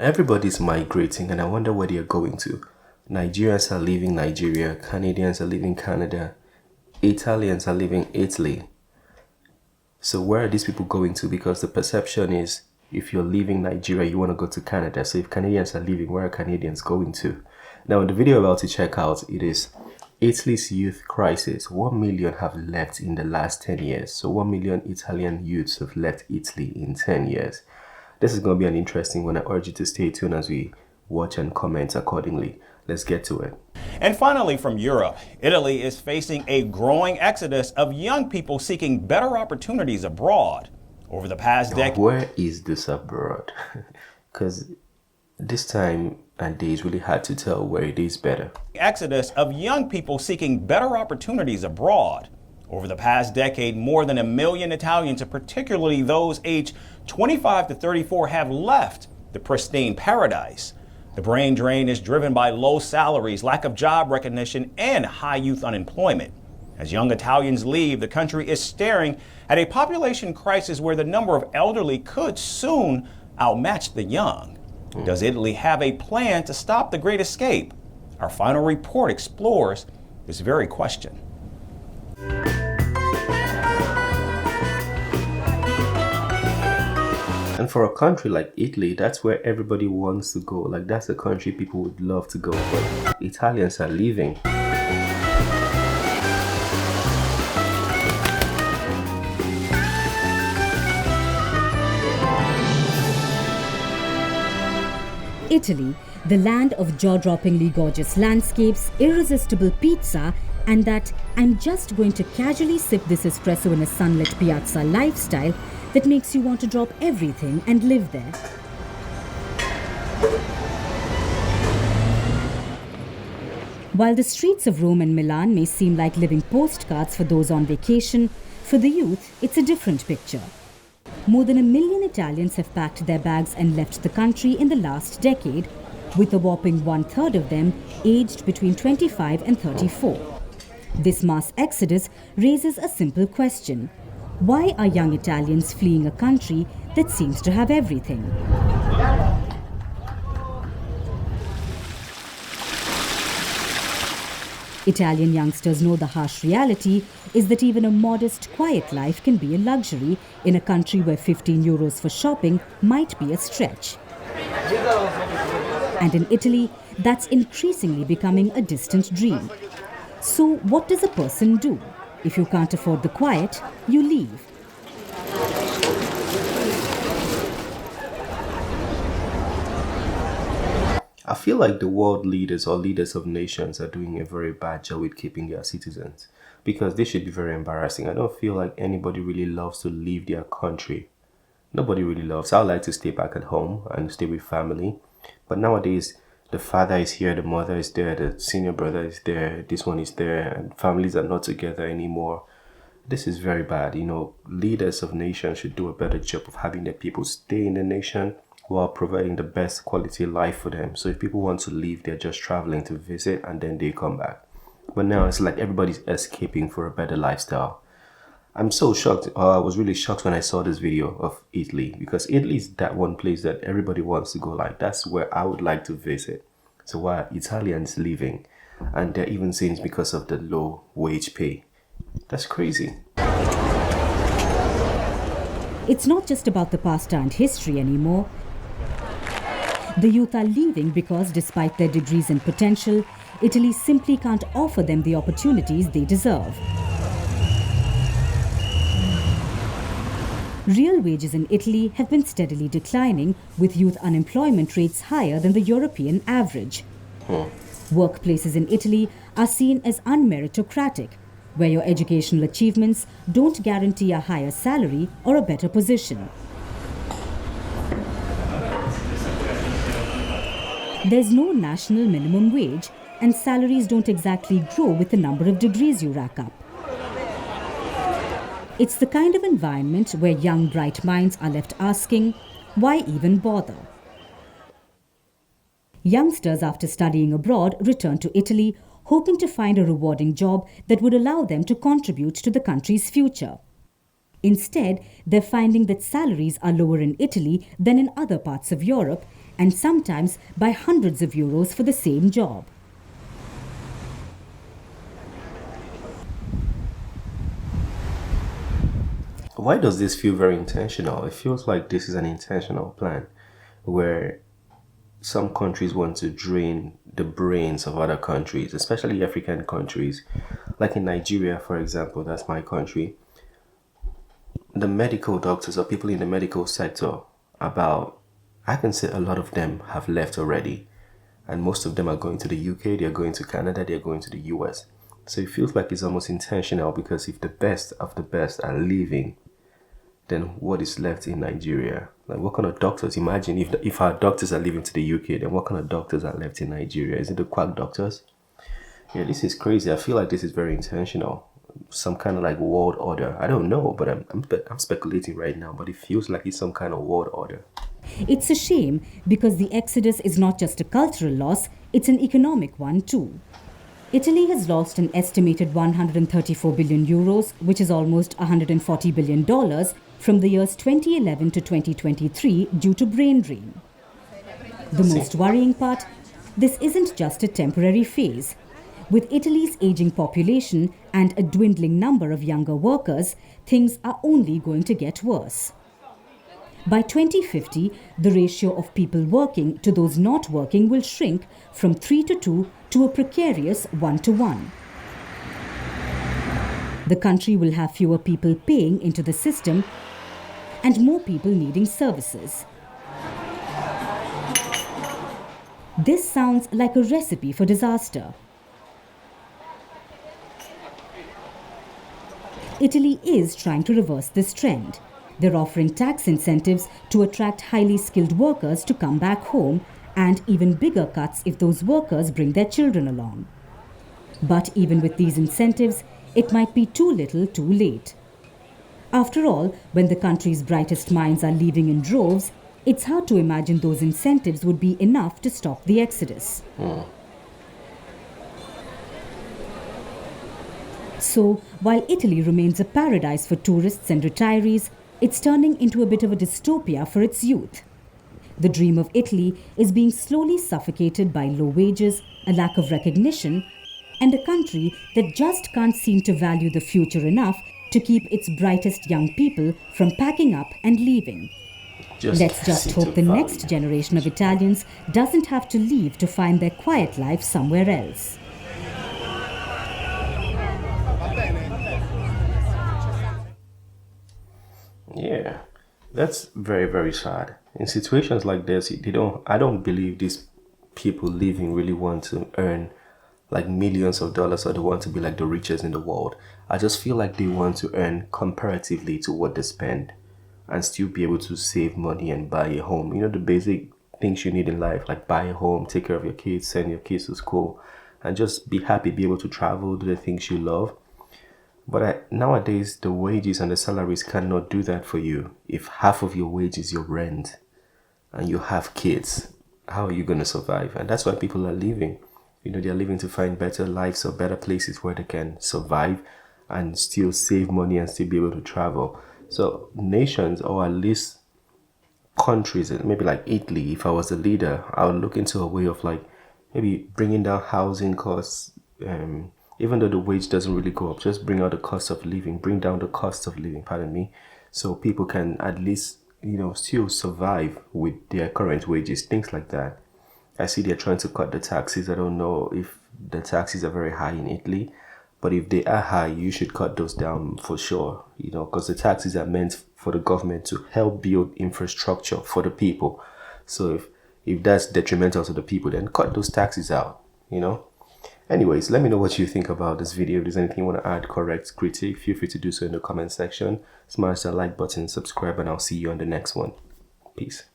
Everybody's migrating, and I wonder where they're going to. Nigerians are leaving Nigeria, Canadians are leaving Canada, Italians are leaving Italy. So where are these people going to? Because the perception is if you're leaving Nigeria, you want to go to Canada. So if Canadians are leaving, where are Canadians going to? Now, in the video we're about to check out, it is Italy's youth crisis. 1 million have left in the last 10 years. So 1 million Italian youths have left Italy in 10 years. This is going to be an interesting one. I urge you to stay tuned as we watch and comment accordingly. Let's get to it. And finally, from Europe, Italy is facing a growing exodus of young people seeking better opportunities abroad. Over the past decade, where is this abroad? Because this time and day is really hard to tell where it is better. Exodus of young people seeking better opportunities abroad. Over the past decade, more than 1 million Italians, and particularly those aged 25 to 34, have left the pristine paradise. The brain drain is driven by low salaries, lack of job recognition, and high youth unemployment. As young Italians leave, the country is staring at a population crisis where the number of elderly could soon outmatch the young. Does Italy have a plan to stop the Great Escape? Our final report explores this very question. And for a country like Italy, that's where everybody wants to go. Like, that's a country people would love to go, but Italians are leaving. Italy, the land of jaw-droppingly gorgeous landscapes, irresistible pizza, and that I'm just going to casually sip this espresso in a sunlit piazza lifestyle that makes you want to drop everything and live there. While the streets of Rome and Milan may seem like living postcards for those on vacation, for the youth, it's a different picture. More than 1 million Italians have packed their bags and left the country in the last decade, with a whopping 1/3 of them aged between 25 and 34. This mass exodus raises a simple question. Why are young Italians fleeing a country that seems to have everything? Italian youngsters know the harsh reality is that even a modest, quiet life can be a luxury in a country where 15 euros for shopping might be a stretch. And in Italy, that's increasingly becoming a distant dream. So what does a person do? If you can't afford the quiet, you leave. I feel like the world leaders or leaders of nations are doing a very bad job with keeping their citizens, because this should be very embarrassing. I don't feel like anybody really loves to leave their country. Nobody really loves. I like to stay back at home and stay with family. But nowadays, the father is here, the mother is there, the senior brother is there, this one is there, and families are not together anymore. This is very bad. You know, leaders of nations should do a better job of having their people stay in the nation while providing the best quality life for them. So if people want to leave, they're just traveling to visit and then they come back. But now it's like everybody's escaping for a better lifestyle. I'm so shocked. I was really shocked when I saw this video of Italy, because Italy is that one place that everybody wants to go. Like, that's where I would like to visit. So why are Italians leaving? And they're even saying it's because of the low wage pay. That's crazy. It's not just about the past and history anymore. The youth are leaving because, despite their degrees and potential, Italy simply can't offer them the opportunities they deserve. Real wages in Italy have been steadily declining, with youth unemployment rates higher than the European average. Workplaces in Italy are seen as unmeritocratic, where your educational achievements don't guarantee a higher salary or a better position. There's no national minimum wage, and salaries don't exactly grow with the number of degrees you rack up. It's the kind of environment where young, bright minds are left asking, why even bother? Youngsters, after studying abroad, return to Italy, hoping to find a rewarding job that would allow them to contribute to the country's future. Instead, they're finding that salaries are lower in Italy than in other parts of Europe, and sometimes by hundreds of euros for the same job. Why does this feel very intentional? It feels like this is an intentional plan where some countries want to drain the brains of other countries, especially African countries. Like in Nigeria, for example, that's my country. The medical doctors or people in the medical sector, I can say a lot of them have left already. And most of them are going to the UK, they're going to Canada, they're going to the US. So it feels like it's almost intentional, because if the best of the best are leaving, then what is left in Nigeria? Like, what kind of doctors? Imagine if our doctors are leaving to the UK, then what kind of doctors are left in Nigeria? Is it the quack doctors? Yeah, this is crazy. I feel like this is very intentional. Some kind of like world order. I don't know, but I'm speculating right now, but it feels like it's some kind of world order. It's a shame because the exodus is not just a cultural loss, it's an economic one too. Italy has lost an estimated 134 billion euros, which is almost $140 billion, from the years 2011 to 2023 due to brain drain. The most worrying part, this isn't just a temporary phase. With Italy's aging population and a dwindling number of younger workers, things are only going to get worse. By 2050, the ratio of people working to those not working will shrink from 3:2 to a precarious 1:1. The country will have fewer people paying into the system and more people needing services. This sounds like a recipe for disaster. Italy is trying to reverse this trend. They're offering tax incentives to attract highly skilled workers to come back home, and even bigger cuts if those workers bring their children along. But even with these incentives, it might be too little too late. After all, when the country's brightest minds are leaving in droves, it's hard to imagine those incentives would be enough to stop the exodus. So, while Italy remains a paradise for tourists and retirees, it's turning into a bit of a dystopia for its youth. The dream of Italy is being slowly suffocated by low wages, a lack of recognition, and a country that just can't seem to value the future enough to keep its brightest young people from packing up and leaving. Let's just hope the next generation of Italians doesn't have to leave to find their quiet life somewhere else. Yeah, that's very, very sad. In situations like this, I don't believe these people leaving really want to earn like millions of dollars, or they want to be like the richest in the world. I just feel like they want to earn comparatively to what they spend and still be able to save money and buy a home. You know, the basic things you need in life, like buy a home, take care of your kids, send your kids to school, and just be happy, be able to travel, do the things you love. But nowadays, the wages and the salaries cannot do that for you. If half of your wage is your rent and you have kids, how are you going to survive? And that's why people are leaving. You know, they're leaving to find better lives or better places where they can survive and still save money and still be able to travel. So nations, or at least countries, maybe like Italy, if I was a leader, I would look into a way of like maybe bringing down housing costs. Even though the wage doesn't really go up, just bring down the cost of living, pardon me, so people can at least, you know, still survive with their current wages, things like that. I see they're trying to cut the taxes. I don't know if the taxes are very high in Italy, but if they are high, you should cut those down for sure, you know, because the taxes are meant for the government to help build infrastructure for the people. So if that's detrimental to the people, then cut those taxes out, you know. Anyways, let me know what you think about this video. If there's anything you want to add, correct, critique, feel free to do so in the comment section. Smash that like button, subscribe, and I'll see you on the next one. Peace.